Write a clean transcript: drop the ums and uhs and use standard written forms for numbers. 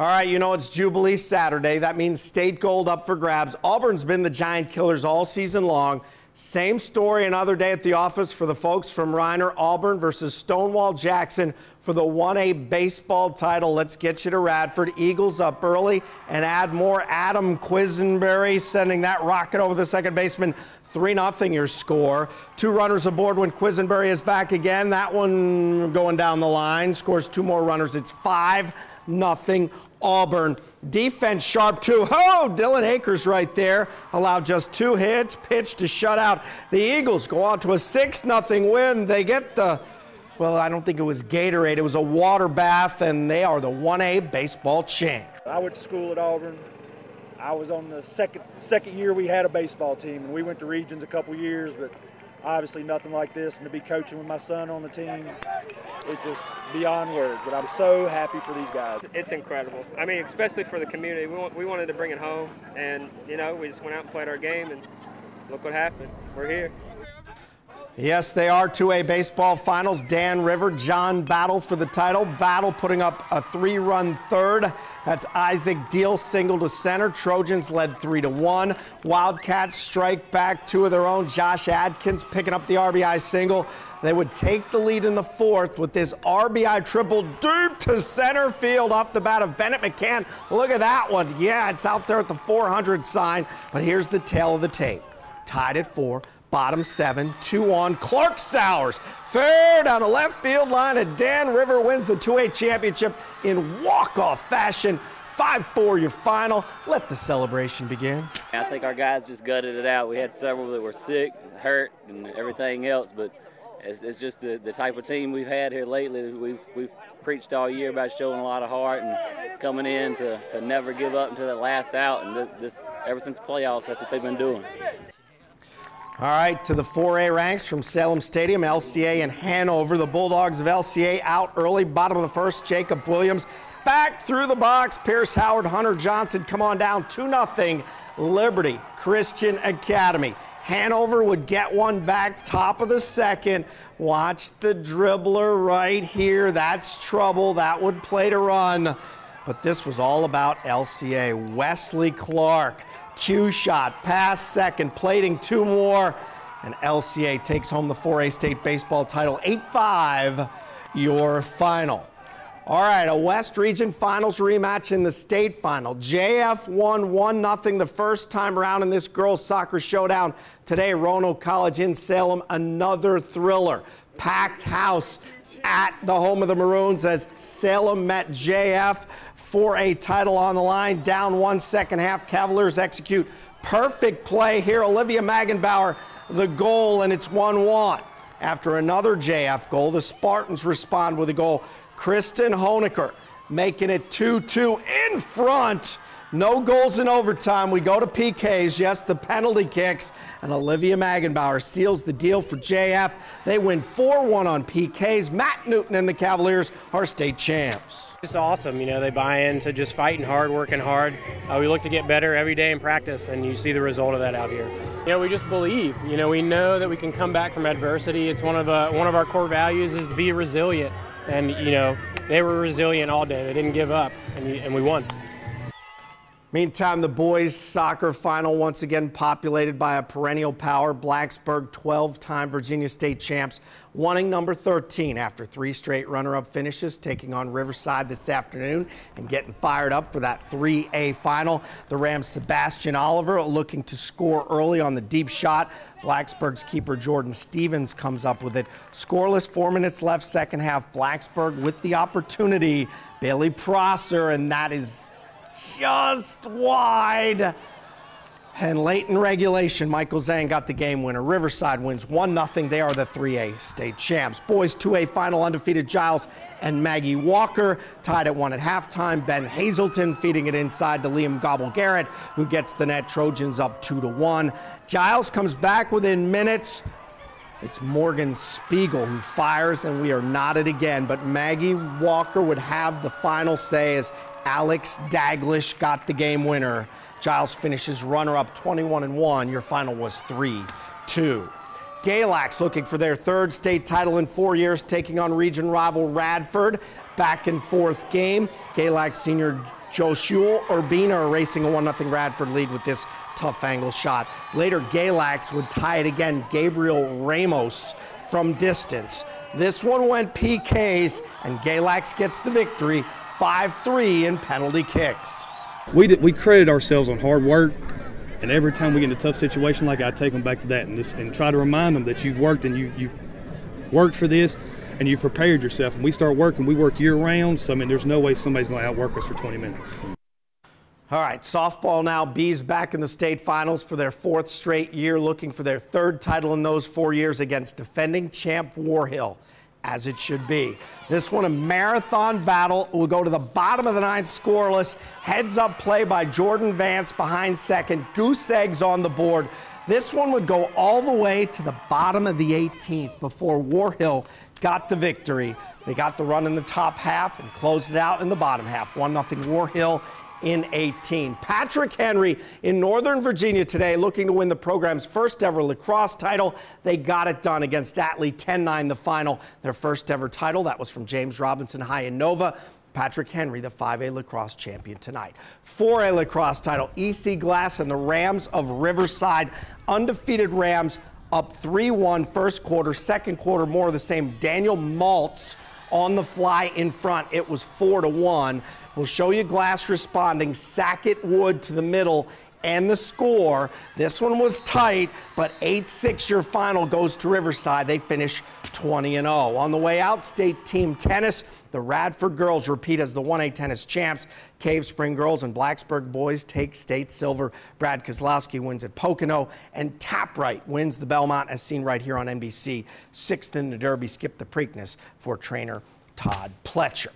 All right, you know it's Jubilee Saturday. That means state gold up for grabs. Auburn's been the Giant Killers all season long. Same story another day at the office for the folks from Reiner. Auburn versus Stonewall Jackson for the 1A baseball title. Let's get you to Radford. Eagles up early and add more. Adam Quisenberry sending that rocket over the second baseman. 3-0 your score. 2 runners aboard when Quisenberry is back again. That one going down the line. Scores 2 more runners. It's 5-0 Auburn. Defense sharp too. Oh, Dylan Akers right there. Allowed just 2 hits. Pitch to shut out. The Eagles go on to a 6-0 win. They get the, well, I don't think it was Gatorade. It was a water bath, and they are the 1A baseball champ. I went to school at Auburn. I was on the second year we had a baseball team, and we went to regions a couple years, but obviously nothing like this. And to be coaching with my son on the team, it's just beyond words. But I'm so happy for these guys. It's incredible. I mean, especially for the community. We wanted to bring it home, and, you know, we just went out and played our game, and look what happened. We're here. Yes, they are 2A baseball finals. Dan River, John Battle for the title. Battle putting up a 3-run third. That's Isaac Deal single to center. Trojans led 3-1. Wildcats strike back 2 of their own. Josh Adkins picking up the RBI single. They would take the lead in the 4th with this RBI triple deep to center field off the bat of Bennett McCann. Look at that one. Yeah, it's out there at the 400 sign. But here's the tail of the tape. Tied at 4. Bottom 7, 2 on. Clark Sowers, fair down the left field line, and Dan River wins the 2A championship in walk-off fashion. 5-4 your final. Let the celebration begin. I think our guys just gutted it out. We had several that were sick, hurt, and everything else, but it's just the type of team we've had here lately. We've preached all year about showing a lot of heart and coming in to never give up until that last out, and this ever since playoffs, that's what they've been doing. All right, to the 4A ranks from Salem Stadium, LCA and Hanover. The Bulldogs of LCA out early, bottom of the 1st. Jacob Williams back through the box. Pierce Howard, Hunter Johnson come on down. 2-0 Liberty Christian Academy. Hanover would get one back, top of the 2nd. Watch the dribbler right here. That's trouble. That would play to run. But this was all about LCA. Wesley Clark. Q shot, pass 2nd, plating 2 more, and LCA takes home the 4A state baseball title. 8-5 your final. All right, a West Region Finals rematch in the state final. JF won 1-0 the first time around in this girls soccer showdown. Today, Roanoke College in Salem, another thriller. Packed house at the home of the Maroons as Salem met JF for a title on the line. Down 1 second half. Cavaliers execute perfect play here. Olivia Magenbauer the goal, and it's 1-1. After another JF goal, the Spartans respond with a goal. Kristen Honecker making it 2-2 in front. No goals in overtime. We go to PKs. Yes, the penalty kicks. And Olivia Magenbauer seals the deal for JF. They win 4-1 on PKs. Matt Newton and the Cavaliers are state champs. It's awesome. You know, they buy into just fighting hard, working hard. We look to get better every day in practice, and you see the result of that out here. You know, we just believe. You know, we know that we can come back from adversity. It's one of our core values is to be resilient. And, you know, they were resilient all day. They didn't give up, and we won. Meantime, the boys soccer final once again populated by a perennial power. Blacksburg, 12-time Virginia State champs, wanting number 13 after 3 straight runner-up finishes, taking on Riverside this afternoon and getting fired up for that 3A final. The Rams' Sebastian Oliver looking to score early on the deep shot. Blacksburg's keeper Jordan Stevens comes up with it. Scoreless, 4 minutes left, second half. Blacksburg with the opportunity. Bailey Prosser, and that is just wide. And late in regulation, Michael Zhang got the game winner. Riverside wins 1-0. They are the 3A state champs. Boys 2A final, undefeated Giles and Maggie Walker tied at 1 at halftime. Ben Hazelton feeding it inside to Liam Gobble-Garrett, who gets the net. Trojans up 2-1. Giles comes back within minutes. It's Morgan Spiegel who fires, and we are knotted again. But Maggie Walker would have the final say as Alex Daglish got the game winner. Giles finishes runner-up 21-1. Your final was 3-2. Galax looking for their third state title in 4 years, taking on region rival Radford. Back and forth game. Galax senior Joshua Urbina erasing a 1-0 Radford lead with this tough angle shot. Later, Galax would tie it again. Gabriel Ramos from distance. This one went PKs, and Galax gets the victory, 5-3 in penalty kicks. We credit ourselves on hard work, and every time we get in a tough situation like I take them back to that and try to remind them that you've worked and you've worked for this and you've prepared yourself. And we start working, we work year round, so I mean there's no way somebody's going to outwork us for 20 minutes. All right, softball now. Bees back in the state finals for their 4th straight year, looking for their 3rd title in those 4 years against defending champ War Hill, as it should be. This one a marathon battle. Will go to the bottom of the 9th scoreless. Heads up play by Jordan Vance behind second. Goose eggs on the board. This one would go all the way to the bottom of the 18th before War Hill got the victory. They got the run in the top half and closed it out in the bottom half. 1-0 War Hill in 18. Patrick Henry in Northern Virginia today looking to win the program's first ever lacrosse title. They got it done against Atlee, 10-9 the final. Their first ever title. That was from James Robinson High in Nova. Patrick Henry, the 5A lacrosse champion tonight. 4A lacrosse title, EC Glass and the Rams of Riverside. Undefeated Rams up 3-1 first quarter, second quarter more of the same. Daniel Maltz on the fly in front. It was 4-1. We'll show you Glass responding. Sackett Wood to the middle and the score. This one was tight, but 8-6 your final goes to Riverside. They finish 20-0. On the way out, state team tennis. The Radford girls repeat as the 1A tennis champs. Cave Spring girls and Blacksburg boys take state silver. Brad Kozlowski wins at Pocono, and Tapright wins the Belmont, as seen right here on NBC. 6th in the Derby. Skip the Preakness for trainer Todd Pletcher.